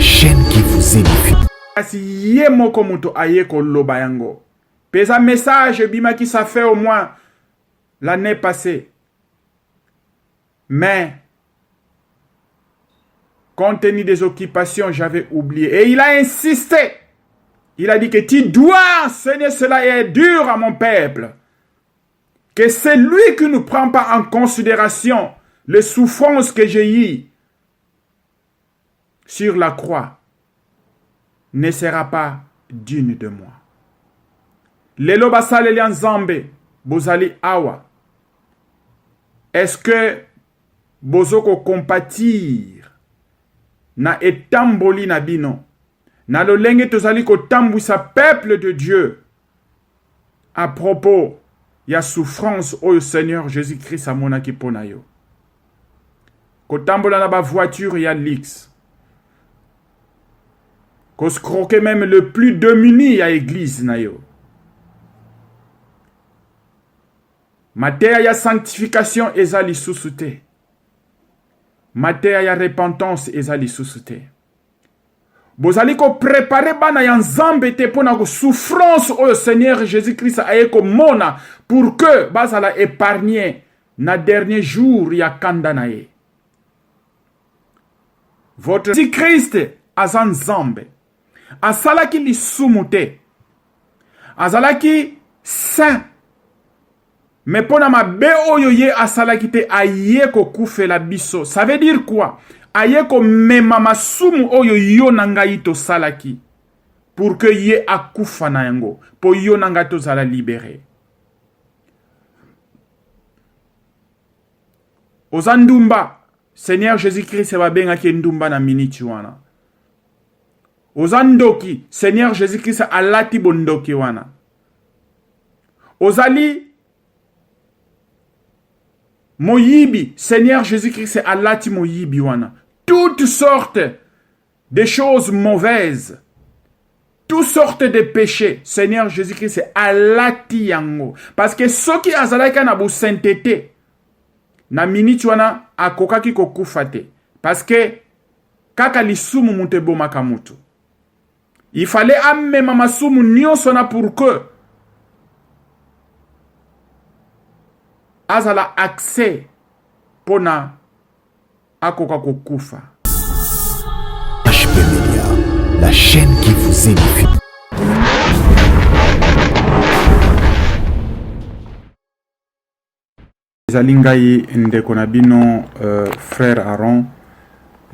chaîne qui vous édifie. Si yé moko muto aye ko loba yango. Pesa message bima qui ça fait au moins l'année passée. Mais compte tenu des occupations, j'avais oublié. Et il a insisté. Il a dit que tu dois enseigner cela est dur à mon peuple. Que c'est lui qui ne prend pas en considération les souffrances que j'ai eues sur la croix ne sera pas digne de moi. Lelo basale li nzambe bozali awa. Est-ce que bozoko compatir na etamboli na bino na lolenge tozali ko tambwisa peuple de Dieu à propos ya souffrance au Seigneur Jésus-Christ amonaki pona yo. Ko tambola na ba voiture ya lix. Qu'on se croque même le plus démuni à l'église na yo. Mateya ya sanctification ezali susute. Mateya ya repentance ezali susute. Bozali ko préparer bana ya nzambe te pona ko souffrance au Seigneur Jésus-Christ aye ko mona pour que bazala épargner na dernier jour ya kanda na ye. Votre Christ azan nzambe. Asalaki li sumute. Azalaki saint. Mais pona ma be oyo ye asalaki te aye ko kufela biso. Ça veut dire quoi? Aye ko mema masumu oyo yo nanga ito salaki. Pour que ye akufa na yango. Po yo nanga to zala libéré. Ozandumba. Seigneur Jésus-Christ va benga ki ndumba na miniti wana. Ozandoki, Seigneur Jésus-Christ alati bondoki wana. Ozali moyibi, Seigneur Jésus-Christ alati moyibi wana. Toutes sortes de choses mauvaises, toutes sortes de péchés, Seigneur Jésus-Christ alati yango. Parce que ceux qui azalaka na bu sainteté, na miniti wana akokaki kokufate. Parce que kaka lisumu mutebo makamutu. Il fallait amener mama sumu nyonsona pour que azala accès pona akoka kokufa. HP Media, la chaîne qui vous édifie. Zalingai ndeko na bino frère Aaron.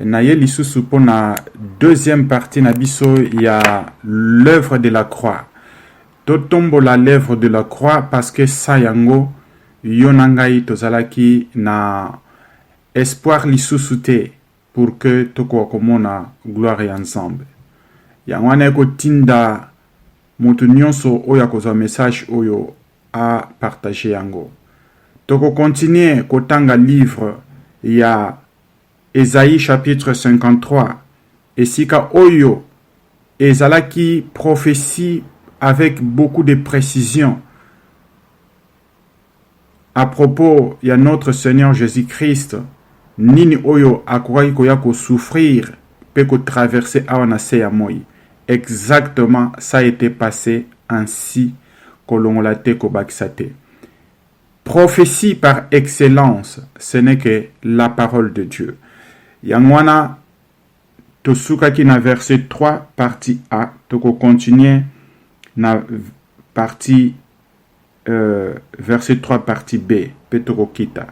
Naye lisusu pona deuxième partie na biso ya l'œuvre de la croix. Totombo la l'œuvre de la croix parce que sa yango yonangai tozalaki na espoir lisusu te pour que toko komona gloire ensemble. Yango na ko tinda mutu nyonso oyo akozwa message oyo a partager yango. Toko continuer kotanga livre ya Esaïe chapitre 53. Et sika oyo ezalaki prophétie avec beaucoup de précision à propos ya notre Seigneur Jésus-Christ. Nini oyo akoki koya ko souffrir pe ko traverser awana se ya moi. Exactement ça a été passé ainsi kolongola te ko bakisate. Prophétie par excellence, ce n'est que la parole de Dieu. Yangwana tosukaki na verset 3 partie A, toko continuer na partie verset 3 partie B, petoko kita.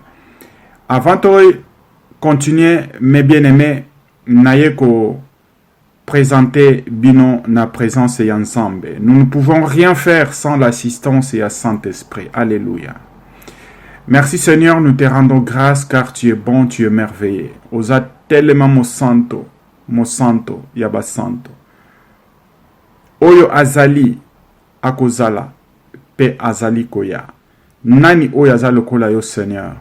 Avant de continuer, mes bien-aimés, naye ko présenter bino na présence et ensemble. Nous ne pouvons rien faire sans l'assistance et à Saint-Esprit. Alléluia. Merci Seigneur, nous te rendons grâce car tu es bon, tu es merveilleux. Osa tellement mo santo, yaba santo. Oyo azali akozala, pe azali koya. Nani oyo azali kola yo Seigneur.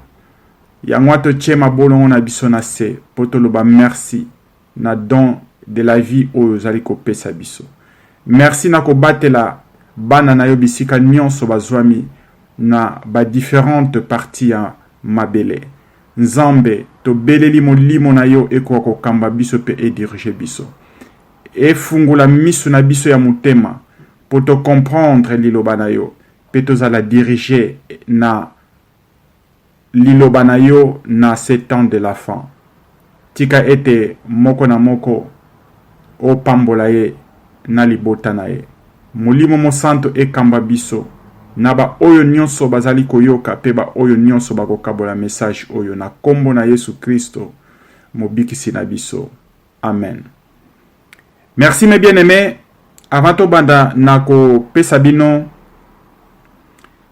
Yangwa to chema bolongo na biso na se, potoloba merci na don de la vie oyo zali ko pesa biso. Merci na ko batela bana na yo bisika nyonso bazwami na ba différentes parties ya mabele. Nzambe to beleli molimo na yo eko ko kamba biso pe e dirige biso. efungula misu na biso ya mutema pour te comprendre liloba na yo pe tozala diriger na liloba na yo na ces temps de la fin. Tika ete moko na moko o pambola ye na libota na ye. Molimo mo santo ekamba biso na ba oyo nyonso bazali koyoka pe ba oyo nyonso bakokabola message oyo na kombo na Yesu Kristo mobikisi na biso. Amen. Merci mes bien-aimés. Avant to banda nako pesa bino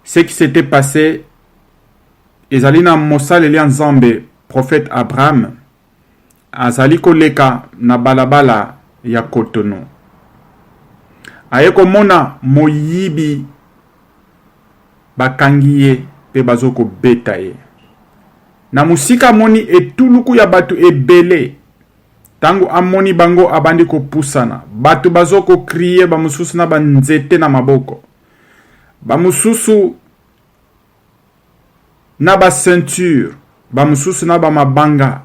ce qui s'était passé ezali na mosala eli nzambe prophète Abraham azali koleka na balabala ya Cotonou. Aye komona moyibi bakangi ye pe bazoko beta ye. Na musika moni etuluku ya batu ebele. Tango amoni bango abandi ko pusana. Batu bazoko kriye bamususu na banzete na maboko. Bamususu na ba ceinture. Bamususu na ba mabanga.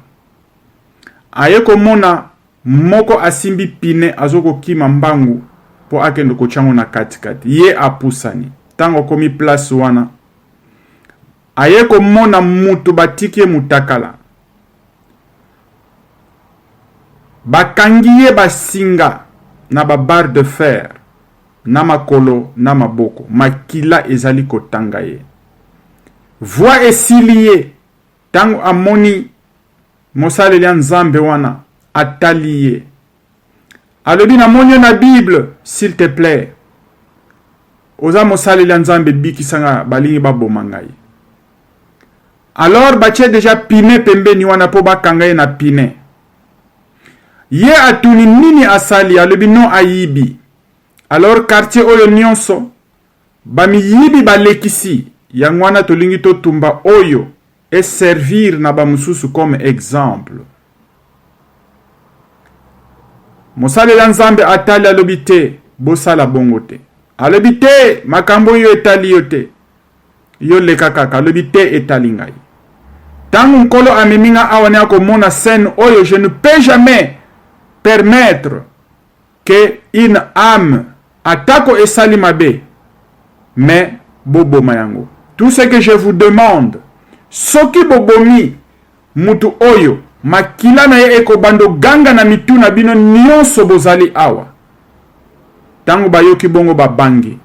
Aye komona moko asimbi pine azoko kima mbangu po akendo kochango na katikati. Ye apusani. Tango komi place wana. Aye komona mutu batiki mutakala. Bakangiye basinga na ba barre de fer. Na makolo na maboko. Makila ezali kotanga ye. Voix esiliye. Tango amoni mosale ya nzambe wana ataliye. Alobi na monyo na Bible, s'il te plaît. Oza mosale ya nzambe bikisanga balingi baboma ngai. Alors batie déjà pine pembeni wana po bakanga ye na pine. Ye atuni nini asali alobi non ayibi. Alors quartier oyo nyonso bami yibi balekisi yango wana tolingi to tumba oyo et servir na bamususu comme exemple. Mosale la nzambe atali alobi te bosala bongo te. Alobi te makambo yo etali yo te. Yo leka kaka alobi te etali ngai. Tango nkolo ameminga awane ako mona scène oyo, je ne peux jamais permettre que une âme atako esali mabe mais bobo mayango. Tout ce que je vous demande, soki bobomi mutu oyo makila na ye eko bando ganga na mitu na bino nyonso bozali awa. Tango bayoki bongo babangi.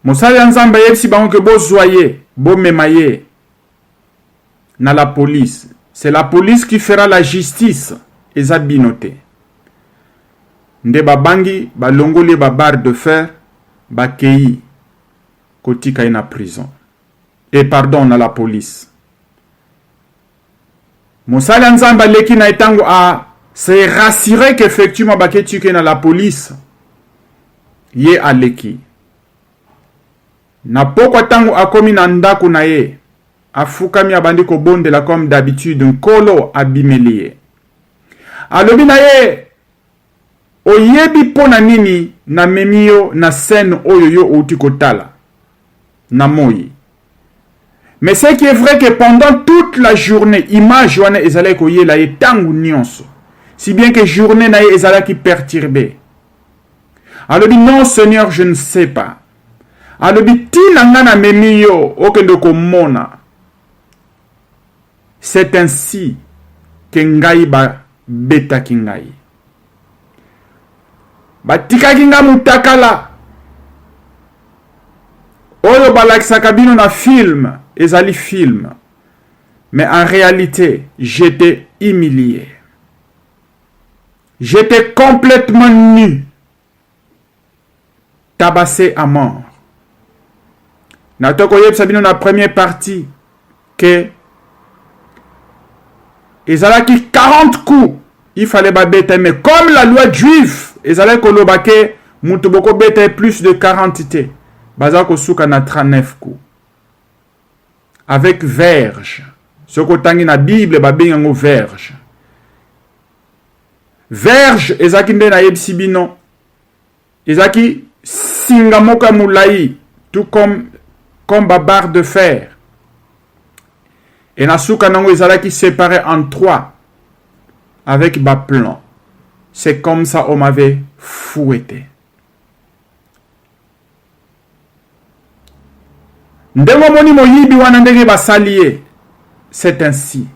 Mosali ya nzambe yebisi bango ke bozwa ye, bomema ye na la police. C'est la police qui fera la justice. Eza binote. Nde babangi balongoli ba barre de fer bakei kotika ina prison. Et pardon na la police. Mosali ya nzambe leki na etango a se rassurer qu'effectivement baketike na la police. Ye aleki. Na pokwa tango akomi na ndako na ye. Afukami abandi ko bondela comme d'habitude nkolo abimelie. Alobi na ye oyebi pona nini na memio na scène oyo yo outi kotala na moi. Mais ce qui est vrai que pendant toute la journée image wana ezala ko yela ye tangu nyonso. Si bien que journée na ye ezala ki perturbé. Alobi non Seigneur, je ne sais pas. Alobi tina nga na memio okendo ko mona. C'est ainsi que ngai ba beta kingai. Batika kinga mutakala. Oyo balakisaka bino na film, ezali film. Mais en réalité, j'étais humilié. J'étais complètement nu. Tabassé à mort. Natoko yeb sabino na première partie que ezalaki 40 coups. Il fallait ba beta, mais comme la loi juive, ezalaki kolobake mutu boko beta plus de 40 te. Bazako suka na 39 coups. Avec verge. Soko tangi na Bible ba bengango verge. Verge ezaki nde na yebisi bino. Ezaki singa moka mulai, tout comme ba barre de fer. Et na suka nango ezalaki séparé en 3 avec ba plan. c'est comme ça on m'avait fouetté. Ndengo moni moyibi wana ndenge basali ye. C'est ainsi.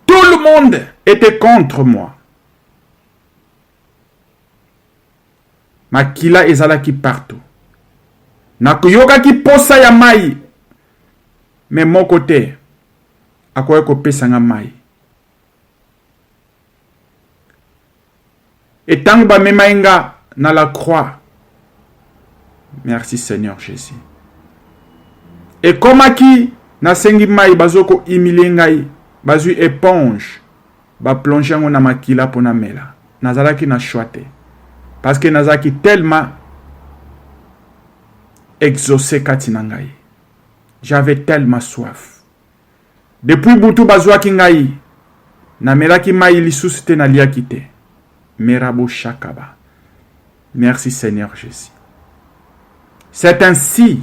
Tout le monde était contre moi. Makila ezalaki partout. Nakoyoka ki posa ya mai. Mais mon côté, akoye kopesa nga mai. Et tant ba memainga na la croix. Merci Seigneur Jésus. Et comme qui na sengi mai bazoko humilier ngai, bazu éponge, ba plonger ngo na makila pona mela. Nazalaki na choite. Parce que nazaki tellement exaucé katina ngai. J'avais tellement soif. Depuis butu bazwaki ngai, na melaki mai lisusu te na liaki te. Merabo shakaba. Merci Seigneur Jésus. C'est ainsi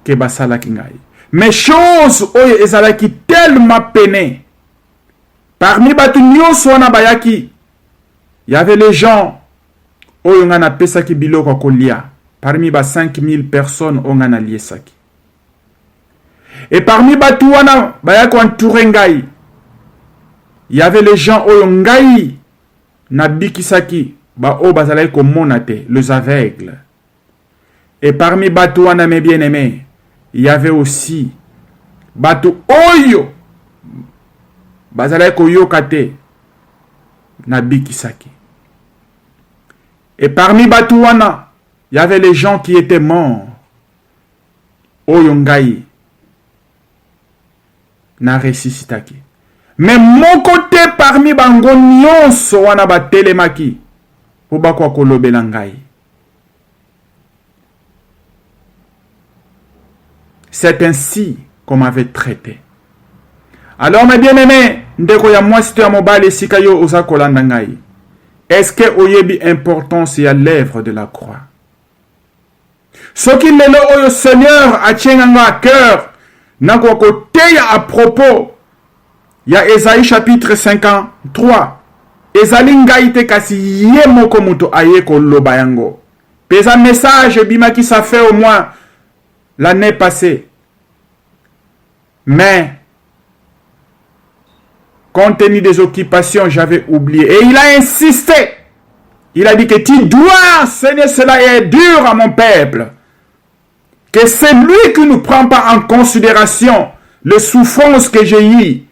que basalaki ngai. Mais chose oyo ezalaki tellement peiné. Parmi batu nyonso wana bayaki, il y avait les gens oyo nga na pesaki biloko kolia. Parmi ba 5000 personnes oyo nga na liesaki. Et parmi batu wana bayaki entouré ngai, il y avait les gens oyo ngai na bikisaki ba o bazalaki komona te, les aveugles. Et parmi batu wana mes bien-aimés, il y avait aussi batu oyo bazalaki koyoka te na bikisaki. Et parmi batu wana, il y avait les gens qui étaient morts. Oyo ngai na ressuscitaki. Mais mon côté parmi bango nyonso wana batelemaki po bakwa kolobela ngai. C'est ainsi qu'on m'avait traité. Alors mes bien-aimés, ndeko ya mwasi to ya mobali esika yo oza kolanda ngai. Est-ce que oyebi importance ya l'œuvre de la croix? Ce qui lelo oyo Seigneur a tienga à cœur, nako koteya à propos ya Esaïe chapitre 53. Ezali ngai te kasi ye moko muto aye koloba yango. Pesa message bima qui ça fait au moins l'année passée. Mais compte tenu des occupations, j'avais oublié. Et il a insisté. Il a dit que tu dois, Seigneur, cela est dur à mon peuple. Que c'est lui qui ne prend pas en considération les souffrances que j'ai eues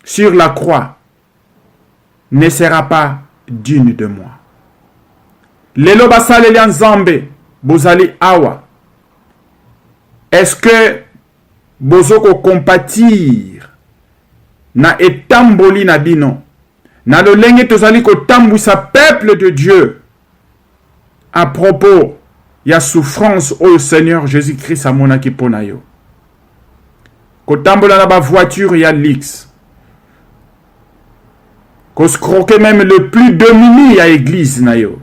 sur la croix ne sera pas digne de moi. Lelo basale lian zambe, bozali awa. Est-ce que bozoko compatir na etamboli na bino, na lolenge tozali ko tambwisa peuple de Dieu à propos ya souffrance au Seigneur Jésus-Christ a monaki pona yo. Ko tambola na ba voiture ya lix. Ko scroquer même le plus domini à église na yo.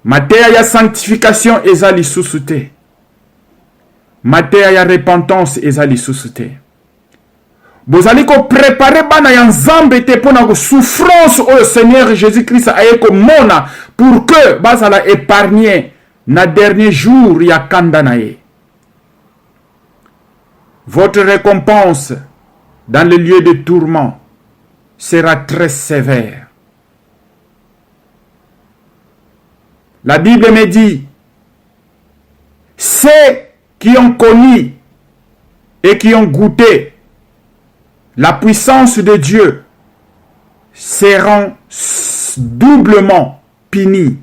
Matéa ya sanctification ezali susute. Matéa ya repentance ezali susute. Bozali ko préparer bana ya nzambe te pona ko souffrance au Seigneur Jésus-Christ aye ko mona pour que bazala épargner na dernier jour ya kanda na ye. Votre récompense dans le lieu de tourment sera très sévère. La Bible me dit, ceux qui ont connu et qui ont goûté la puissance de Dieu seront doublement punis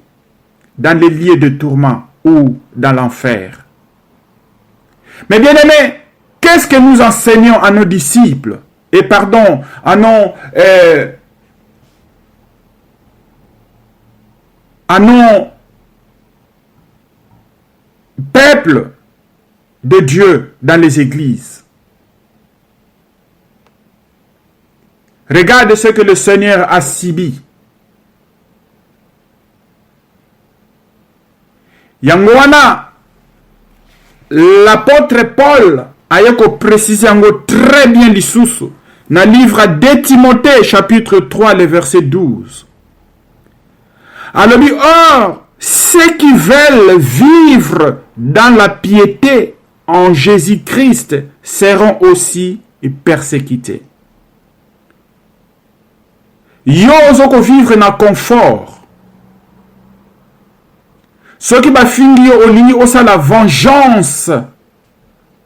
dans les lieux de tourment ou dans l'enfer. Mais bien aimés, qu'est-ce que nous enseignons à nos disciples et pardon, à nos peuple de Dieu dans les églises? Regarde ce que le Seigneur a subi. Yangwana, l'apôtre Paul a précisé très bien l'issous na livre de Timothée, chapitre 3, le verset 12. Alors, or, ceux qui veulent vivre dans la piété en Jésus-Christ seront aussi persécutés. Yo ozoko vivre na confort. Ceux qui bafingi yo olingi osa la vengeance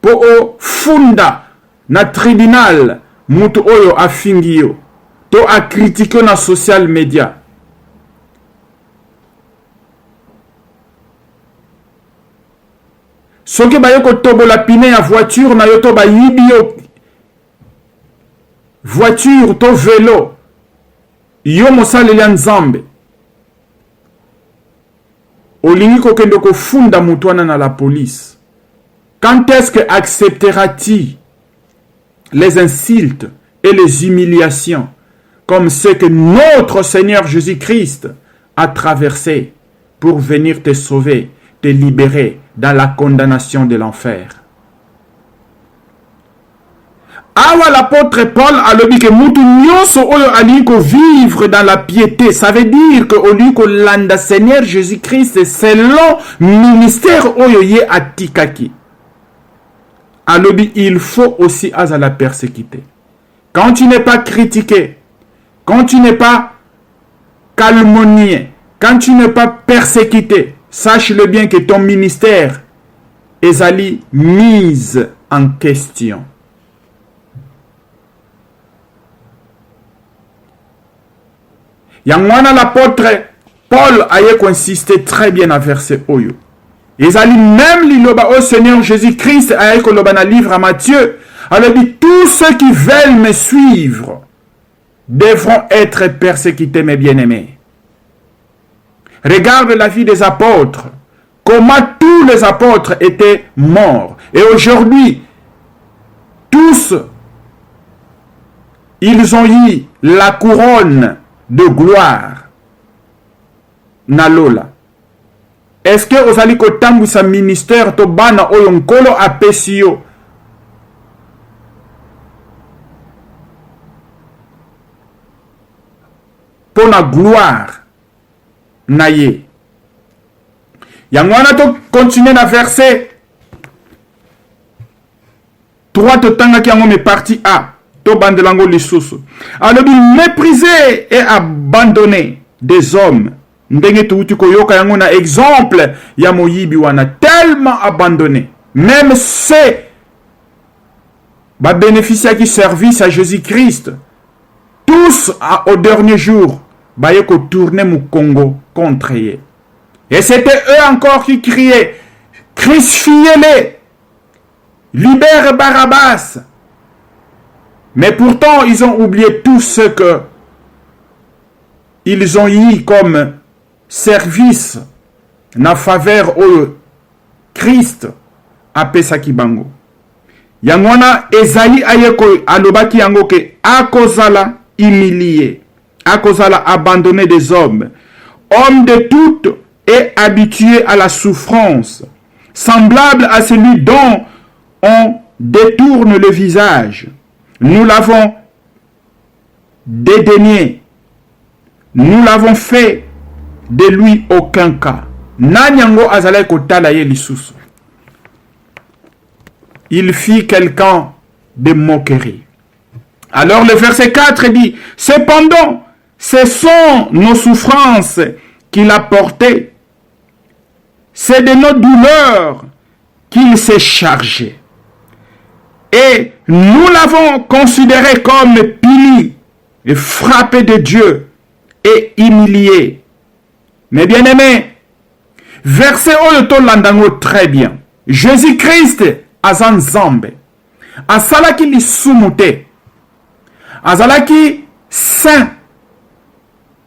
pour o funda na tribunal mutu oyo afingi yo to a critiquer na social media. Soki bayoko tobo la pine ya voiture na yo to ba yibi yo voiture to vélo yo mosali ya nzambe olingi kokende kofunda mutu wana na la police. Quand est-ce que acceptera-t-il les insultes et les humiliations comme ce que notre Seigneur Jésus-Christ a traversé pour venir te sauver, te libérer dans la condamnation de l'enfer? Awa l'apôtre Paul a dit que mutu nyonso oyo aliko vivre dans la piété, ça veut dire que oliko landa Seigneur Jésus-Christ selon ministère oyo ye atikaki. Alors il faut aussi à la persécuter. Quand tu n'es pas critiqué, quand tu n'es pas calomnié, quand tu n'es pas persécuté, sache-le bien que ton ministère est mise en question. Yangwana l'apôtre Paul a insisté très bien à verset Oyo. Ezali même liloba au Seigneur Jésus-Christ a koloba na livre à Matthieu. Alors dit tous ceux qui veulent me suivre devront être persécutés, mes bien-aimés. Regarde la vie des apôtres. Comment tous les apôtres étaient morts. Et aujourd'hui, tous, ils ont eu la couronne de gloire. Nalola. Est-ce que vous allez kotambu sa ministère to bana oyonkolo apesio? Pour la gloire naye. Yangwana to continuer na verset 3 to tanga ki yango me partie A. To bandelango lisusu. Alors il mépriser et abandonner des hommes. Ndenge tuuti koyoka yango na exemple ya moyibi wana tellement abandonné. Même ceux ba bénéficier qui service à Jésus-Christ. Tous au dernier jour ba yeko tourner mu Congo contre eux. Et c'était eux encore qui criaient crucifiez-les. Libère Barabbas. Mais pourtant, ils ont oublié tout ce que ils ont eu comme service na faveur au Christ a pesaki bango. Yangwana ezali ayeko alobaki yango ke akozala humilié, akozala abandonné des hommes, homme de toutes et habitué à la souffrance, semblable à celui dont on détourne le visage. Nous l'avons dédaigné. Nous l'avons fait de lui aucun cas. Nanyango azalai kotala ye lisusu. Il fit quelqu'un de moquerie. Alors le verset 4 dit, cependant, ce sont nos souffrances qu'il a portées. C'est de nos douleurs qu'il s'est chargé. Et nous l'avons considéré comme puni, et frappé de Dieu et humilié. Mais bien aimé, verset oyo landango très bien. Jésus-Christ azan zambe. Asalaki lisumute. Azalaki saint.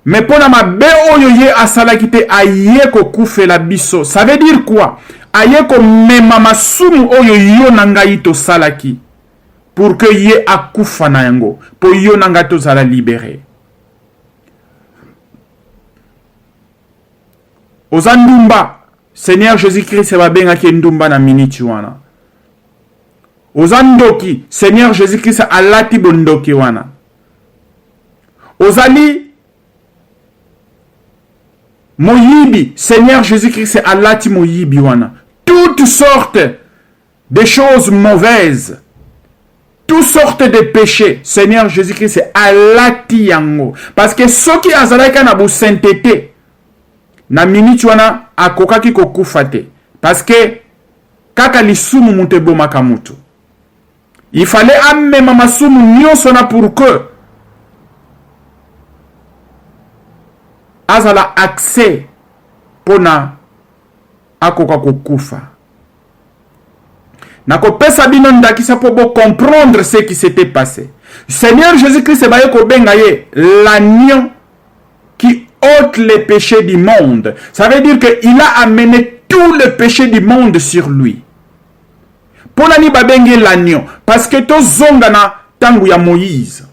Mais pour la mabe oyo ye asalaki te aye ko kufela biso. Ça veut dire quoi? Aye ko mema masumu oyo yo nangai to salaki. Pour que ye akufa na yango. Pour yo nanga to zala libéré. Ozandumba. Seigneur Jésus-Christ va benga ki ndumba na miniti wana. Ozandoki, Seigneur Jésus-Christ alati bondoki wana. Ozali moyibi, Seigneur Jésus-Christ alati moyibi wana. Toutes sortes de choses mauvaises, toutes sortes de péchés, Seigneur Jésus-Christ alati yango. Parce que ceux qui azalaka na bu sainteté, na minute wana akokaki kokufate. Parce que kaka lisumu mute bomaka mutu. Il fallait amener masumu nyonsona pour que azala accès pona akoka kokufa. Nako pesa bino ndakisa po bo comprendre ce qui s'était passé. Seigneur Jésus-Christ baye ko bengaye l'agneau qui ôte les péchés du monde. Ça veut dire qu'il a amené tout le péché du monde sur lui. Pour la ni babenge l'agneau. Parce que to zongana tangu ya Moïse.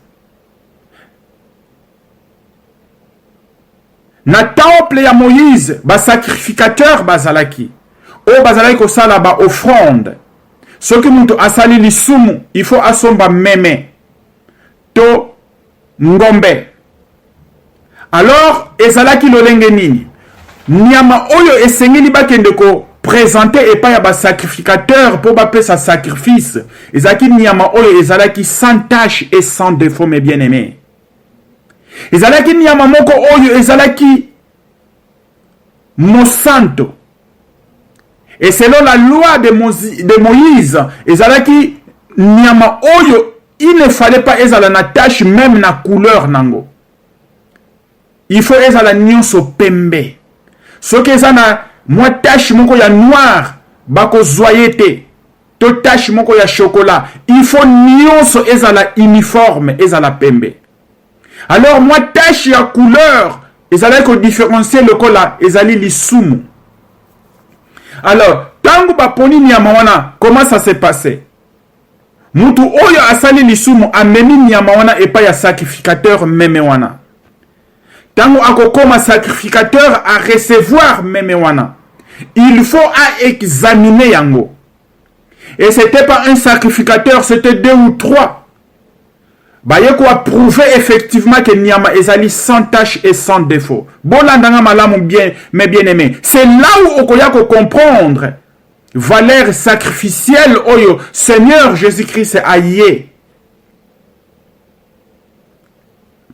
Na temple ya Moïse, ba sacrificateur bazalaki. O bazalaki ko sala ba offrande. Ce que muntu asali lisumu, il faut asomba meme. To ngombe. Alors, ezalaki lolenge nini. Nyama oyo esengeli bakende ko présenter et pas ya ba sacrificateur pour ba sa sacrifice. Ezalaki nyama oyo ezalaki sans tache et sans défaut, mes bien-aimés. Ezalaki nyama moko oyo ezalaki mosanto. Et selon la loi de Moïse, ezalaki nyama oyo, il ne fallait pas ezala na tache même na couleur nango. Il faut ezala nyonso pembe. Ce que ezana moi tache moko ya noir bako zoyete. To tache moko ya chocolat. Il faut nyonso ezala uniforme, ezala pembe. Alors moi tache ya couleur, ezala ko différencier le kola, ezali lisumu. Alors, tangu baponi nyama wana, comment ça s'est passé? Mutu oyo asali lisumu amemi nyama wana epa ya sacrificateur meme wana. Tangu akokoma sacrificateur à recevoir meme wana, il faut à examiner yango. Et c'était pas un sacrificateur, c'était 2 ou 3. Baye ko prouver effectivement que nyama ezali sans tache et sans défaut. Bolandanga malamu bien, mes bien-aimés. C'est là où okoya ko comprendre valeur sacrificielle oyo Seigneur Jésus-Christ a yé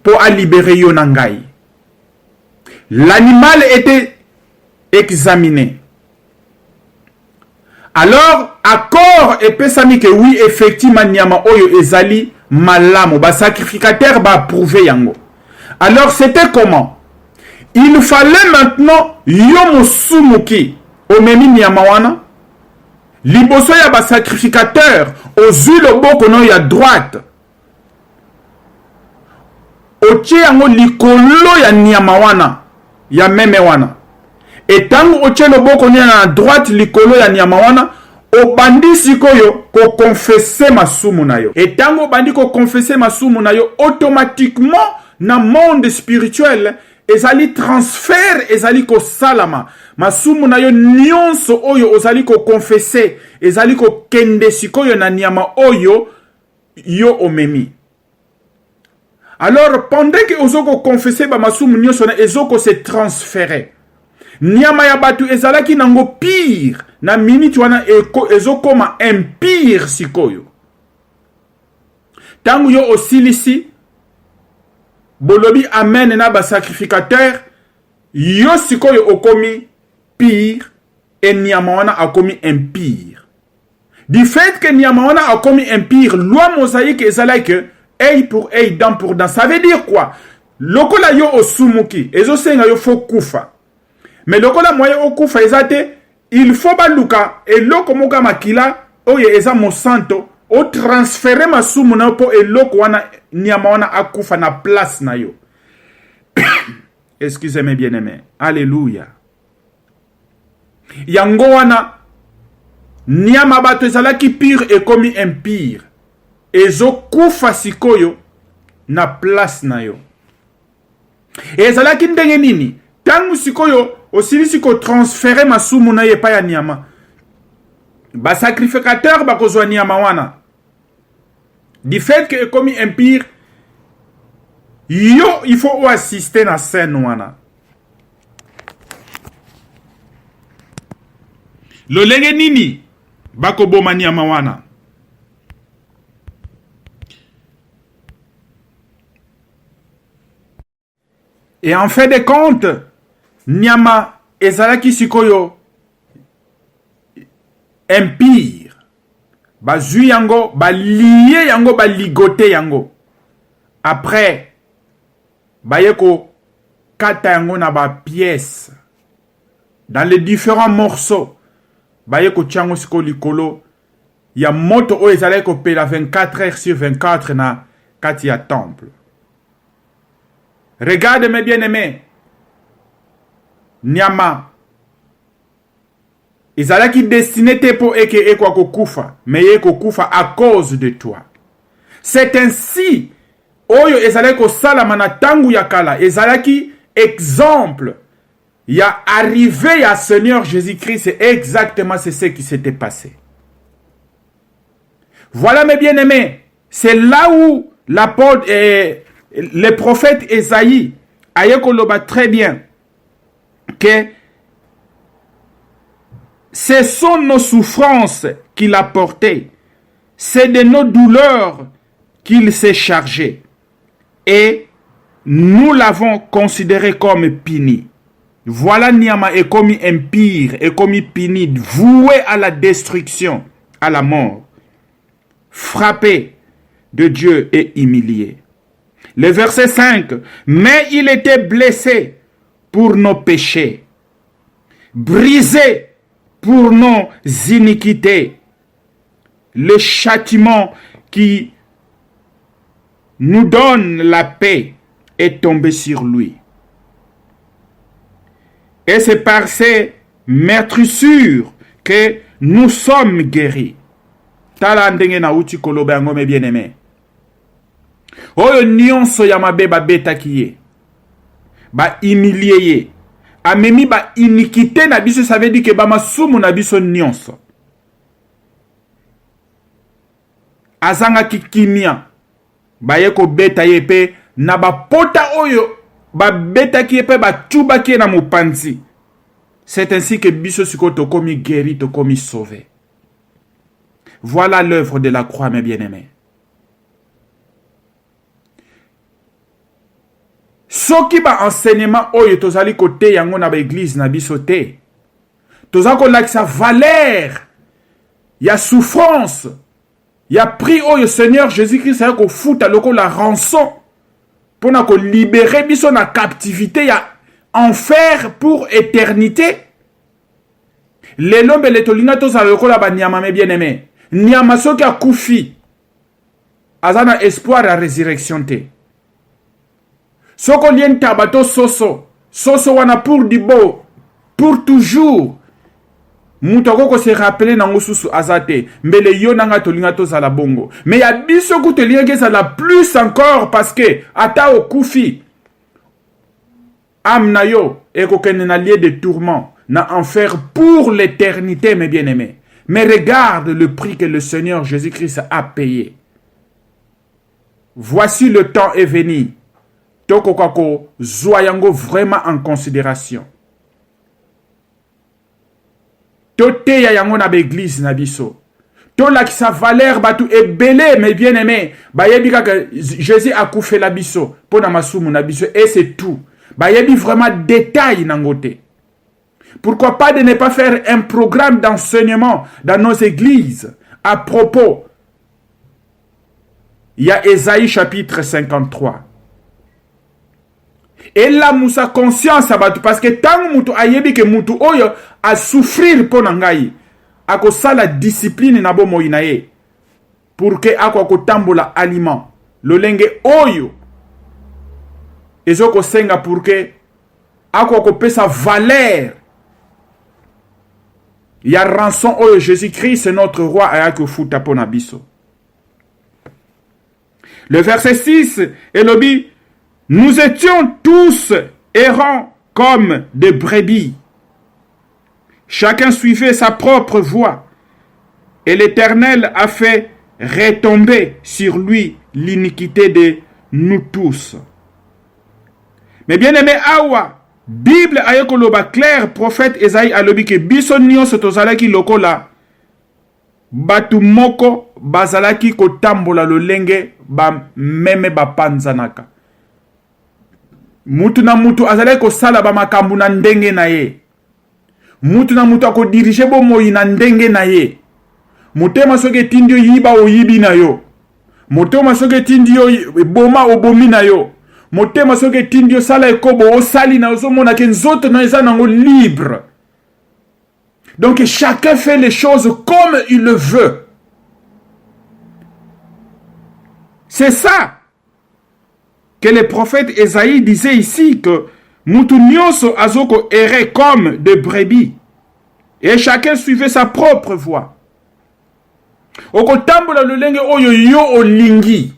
pour libérer yo nangai. L'animal était examiné. Alors, accord et pesami que oui, effectivement, nyama oyo ezali malamu, ba sacrificateur ba approuvé yango. Alors, c'était comment? Il fallait maintenant yo musumuki o memi nyama wana liboso ya ba sacrificateur ozui loboko no ya droite otie yango likolo ya nyama wana ya meme wana. Et tango otie loboko no ya droite likolo ya nyama wana obandi sikoyo ko confesser masumu na yo. Et tango obandi ko confesser masumu na yo, automatiquement na monde spirituel ezali transfert ezali ko salama. Masumu na yo nyonso oyo ozali ko confesser ezali ko kende sikoyo na nyama oyo yo omemi. Alors pendant que ozoko confesser ba masumu nyonso na ezoko se transférer. Nyama ya batu ezalaki nango pire na minute wana ezokoma empire sikoyo. Tangu yo osilisi bolobi amen na ba sacrificateur yo sikoyo okomi pire et nyama wana akomi empire. Du fait que nyama wana akomi empire, loi mosaïque ezalaki œil pour œil, dent pour dent. Ça veut dire quoi? Lokola yo osumuki ezosenga yo fo kufa. Mais lokola moyen okufa ezate, il faut baluka eloko moka makila oye eza mosanto o transférer masumu na po eloko wana nyama wana akufa na place na yo. Excusez-moi bien-aimé. Alléluia. Yango wana nyama bato ezalaki pire et komi empire. Ezo kufa sikoyo na place na yo. Ezalaki ndenge nini? Tangu sikoyo osilisi ko transférer masumu na ye pa ya nyama. Ba sacrificateur ba kozwa nyama wana. Du fait que comme empire, yo, il faut assister na scène wana. Lolenge nini bako bomani ya mawana. Et en fait de compte, Nyama ezalaki sikoyo empire. Bazui yango, lié yango, ligoté yango. Après, bayeko kata yango na ba pièce. Dans les différents morceaux, bayeko tiango siko likolo. Ya moto o ezaleko pela 24 heures sur 24 na kati ya temple. Regarde mes bien-aimés. Nyama. Ezalaki destiné te po eke ekwa kokufa. Mais eko kufa à cause de toi. C'est ainsi. Oyo ezalaki salama na tangu ya kala. Ezalaki exemple. Ya arrivé à Seigneur Jésus-Christ. C'est exactement ce qui s'était passé. Voilà mes bien-aimés. C'est là où l'apôtre et le prophète Esaïe ayekoloba très bien que ce sont nos souffrances qu'il a portées, c'est de nos douleurs qu'il s'est chargé et nous l'avons considéré comme puni. Voilà Nyama est comme impire, est comme puni, voué à la destruction, à la mort, frappé de Dieu et humilié. Le verset 5. Mais il était blessé pour nos péchés, brisé pour nos iniquités. Le châtiment qui nous donne la paix est tombé sur lui. Et c'est par ces meurtrissures que nous sommes guéris. Tala ndenge na uti koloba yango me bien-aimé. Oyo nyonso ya mabe ba betaki ye. Ba humilié ye. Amemi ba iniquité na biso, ça veut dire que ba masumu na biso nyonso. Azanga kikimia. Ba yeko beta ye pe na ba pota oyo ba betaki ye pe ba tubaki na mopanzi. C'est ainsi que biso sikoto komi guéri, to komi sauvé. Voilà l'œuvre de la croix, mes bien-aimés. Soki ba enseignement oyo tozali kote yango na ba église na biso te. Tozako lakisa valeur ya souffrance. Ya prix oyo Seigneur Jésus-Christ a ko futa loko la rançon pour na ko libérer biso na captivité ya enfer pour éternité. Lelo mbele tolinga tozala loko la ba nyama me bien-aimé. Nyama soki akufi azana espoir ya résurrection te. Soko lien tabato soso wana pour dibo pour toujours. Mutoko ko se rappeler na ngosusu azate mbele yo nanga tolinga tozala bongo. Mais ya biso ku tolinga ke ça la plus encore parce que ata okufi âme na yo ekokende na lieu de tourment na enfer pour l'éternité mes bien-aimés. Mais regarde le prix que le Seigneur Jésus-Christ a payé. Voici le temps est venu. Toko kako zoyango vraiment en considération. Tote ya yango na l'église na biso. To la ki sa valeur batu ebele mes bien-aimés. Ba yebi que Jésus a koufé la biso pour na masumu na biso et c'est tout. Ba yebi vraiment détail nangote. Pourquoi pas de ne pas faire un programme d'enseignement dans nos églises à propos. Il y a Ésaïe chapitre 53. Et là, moussa conscience abatu parce que tant mutu ayebi que mutu oyo a souffrir pour nangai. Ako sala discipline na bo moinaye. Pour que ako tambola aliment. Le lenge oyo. Ezoko senga pour que ako pesa valeur. Il y a rançon oyo Jésus-Christ, notre roi, a que futa pona biso. Le verset 6, Elobi, nous étions tous errants comme des brebis. Chacun suivait sa propre voie. Et l'Éternel a fait retomber sur lui l'iniquité de nous tous. Mais bien aimé, awa, Bible ayekoloba clair, prophète Esaïe alobi ke biso nyonso tozalaki lokola batu moko bazalaki kotambola lolenge ba meme bapanzanaka. Mutu na mutu azalaki kosala ba makambo na ndenge na ye. Mutu na mutu akodirige bomoi na ndenge na ye. Motema soki etindi yo yiba oyibi na yo. Motema soki etindi yo boma obomi na yo. Motema soki etindi yo sala ekobo osali na ozomona ke nzoto na eza nango libre. Donc chacun fait les choses comme il le veut. C'est ça que le prophète Esaïe disait ici, que mutu nyonso azoko errait comme des brebis et chacun suivait sa propre voie. Okotambola lolenge oyo yo olingi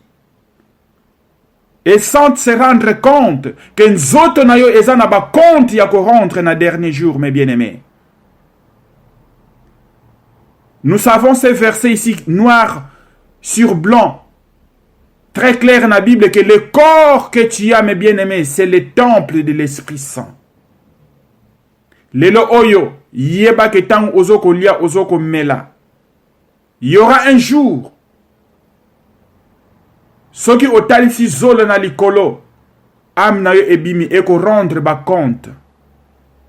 et sans se rendre compte que nzoto na yo eza na ba compte ya ko rendre na dernier jour, mes bien-aimés. Nous savons ces versets ici noir sur blanc, très clair dans la Bible, que le corps que tu as, mes bien-aimés, c'est le temple de l'Esprit Saint. Lelo oyo yeba ke tang ozoko lia ozoko mela. Il y aura un jour, ceux qui ont talisi zolo na likolo, am na yo ebimi et ko rendre ba compte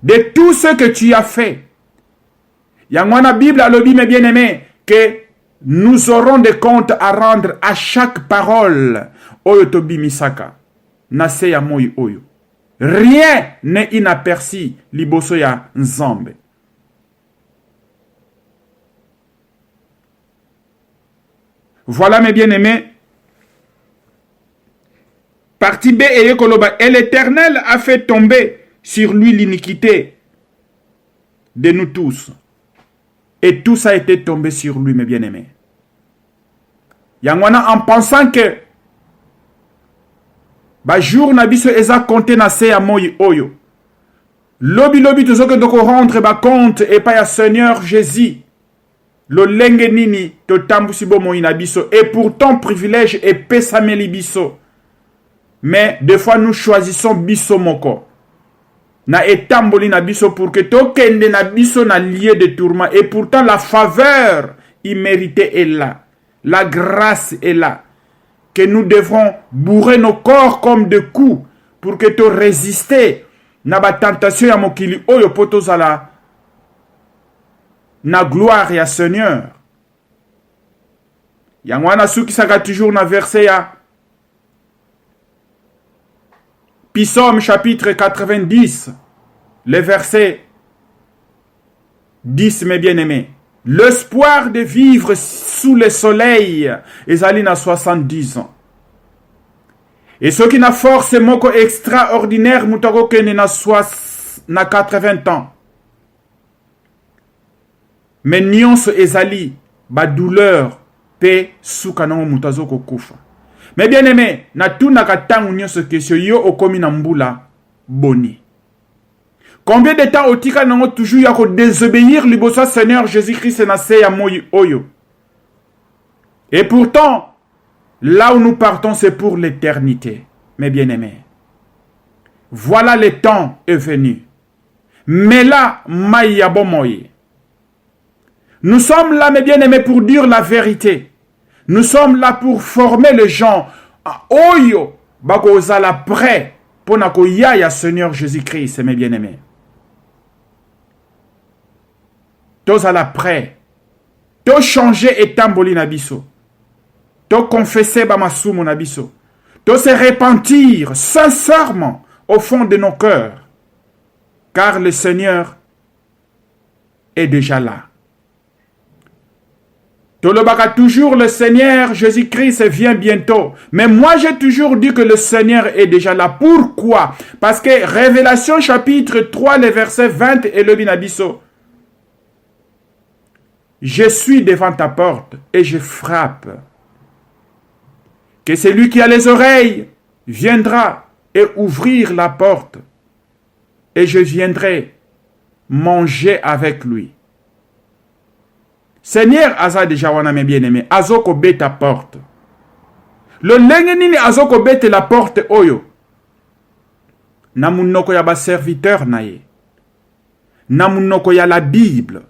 de tout ce que tu as fait. Yangwana Bible alobi, mes bien-aimés, que nous aurons des comptes à rendre à chaque parole. Oyo tobi misaka, nase ya moi oyo. Rien n'est inaperçu liboso ya nzambe. Voilà, mes bien-aimés. Partie B et Koloba. Et l'Éternel a fait tomber sur lui l'iniquité de nous tous. Et tout ça a été tombé sur lui, mes bien-aimés. Yangwana, en pensant que ba jour na biso eza compté na se ya moi oyo. Lobi tozoke doko rendre ba compte et pas ya Seigneur Jésus. Lo lenge nini to tambusi bo moi na biso. Et pourtant privilège et pesameli biso. Mais des fois nous choisissons biso moko. Na etamboli na biso pour que to kende na biso na lieu de tourment. Et pourtant la faveur imméritée est là. La grâce est là. Que nous devrons bourrer nos corps comme de coups pour que tu résister na ba tentation ya mokili oyo poto zala na gloire ya Seigneur. Yangwana suki saka toujours na verset ya Psaume chapitre 90, le verset 10, mes bien-aimés. L'espoir de vivre sous le soleil est allé à 70 ans. Et ceux qui n'a force moko extraordinaire mutako kene na 80 ans. Mais nyonso ezali ba douleur pe sukanango mutazoko kufa. Mais bien aimé, na tuna katangu nyonso question yo okomi na mbula boni. Combien de temps otika nango toujours yako désobéir liboso Seigneur Jésus-Christ na se ya moi oyo. Et pourtant, là où nous partons, c'est pour l'éternité, mes bien-aimés. Voilà le temps est venu. Mais là, maïa bomoye. Nous sommes là, mes bien-aimés, pour dire la vérité. Nous sommes là pour former les gens. Oyo, bako zala prêt pour nako ya Seigneur Jésus-Christ, mes bien-aimés. Tous à la prêt. To changer et tamboli na biso. To confesser ba masumu na biso. To se repentir sincèrement au fond de nos cœurs. Car le Seigneur est déjà là. Tolobaka toujours le Seigneur Jésus-Christ vient bientôt. Mais moi j'ai toujours dit que le Seigneur est déjà là. Pourquoi? Parce que Révélation chapitre 3, le verset 20 et le binabiso. Je suis devant ta porte et je frappe. Que celui qui a les oreilles viendra et ouvrir la porte. Et je viendrai manger avec lui. Seigneur aza déjà wana mes bien-aimés, azoko beta porte. Le lenge nini azoko bete la porte oyo. Na munoko ya ba serviteur na ye. Na munoko ya la Bible.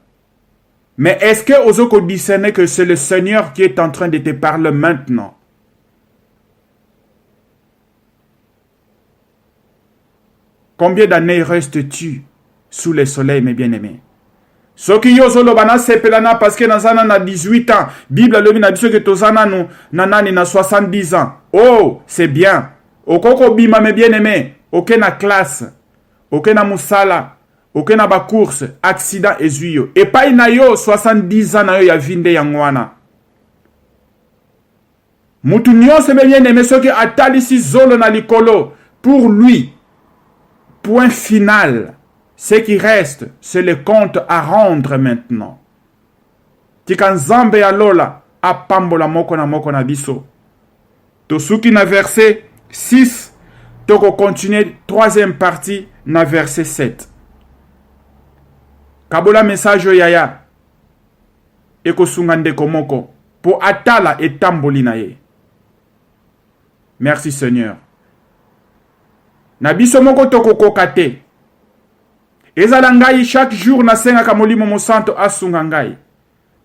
Mais est-ce que ozoko discerner que c'est le Seigneur qui est en train de te parler maintenant? Combien d'années restes-tu sous le soleil, mes bien-aimés? Soki yo zolo bana sepelana parce que nazana na 18 ans. Bible lobi na biso que tozana no nanani na 70 ans. Oh, c'est bien. Okoko bima mes bien-aimés. Ok na classe. Ok na musala. Ok na ba course. Accident ezuyo. Et pas na yo 70 ans na yo ya vinde yangwana. Mutu nyonse mes bien-aimés soki atalisi zolo na likolo. Pour lui. Point final. Ce qui reste, c'est le compte à rendre maintenant. Tika nzambe ya lola, apambola moko na biso. Tosuki na verset 6, toko continuer troisième partie na verset 7. Kabola message yaya. Eko sungande komoko. Po atala etamboli na ye. Merci Seigneur. Na biso moko toko kokate. Ezala ngai chaque jour na senga ka molimo mo santo asunga ngai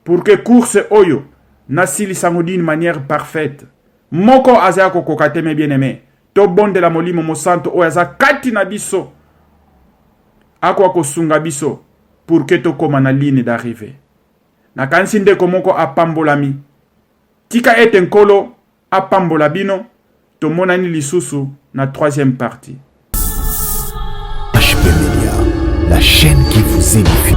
pour que course oyo na silisango d'une manière parfaite. Moko azaya ko kokate mes bien-aimés. To bonde la molimo mo santo oyo aza kati na biso. Akwa ko sunga biso pour que to koma na ligne d'arrivée. Na kansi ndeko moko apambolami. Tika ete nkolo apambola bino to monani lisusu na troisième partie. HP Media, la chaîne qui vous édifie.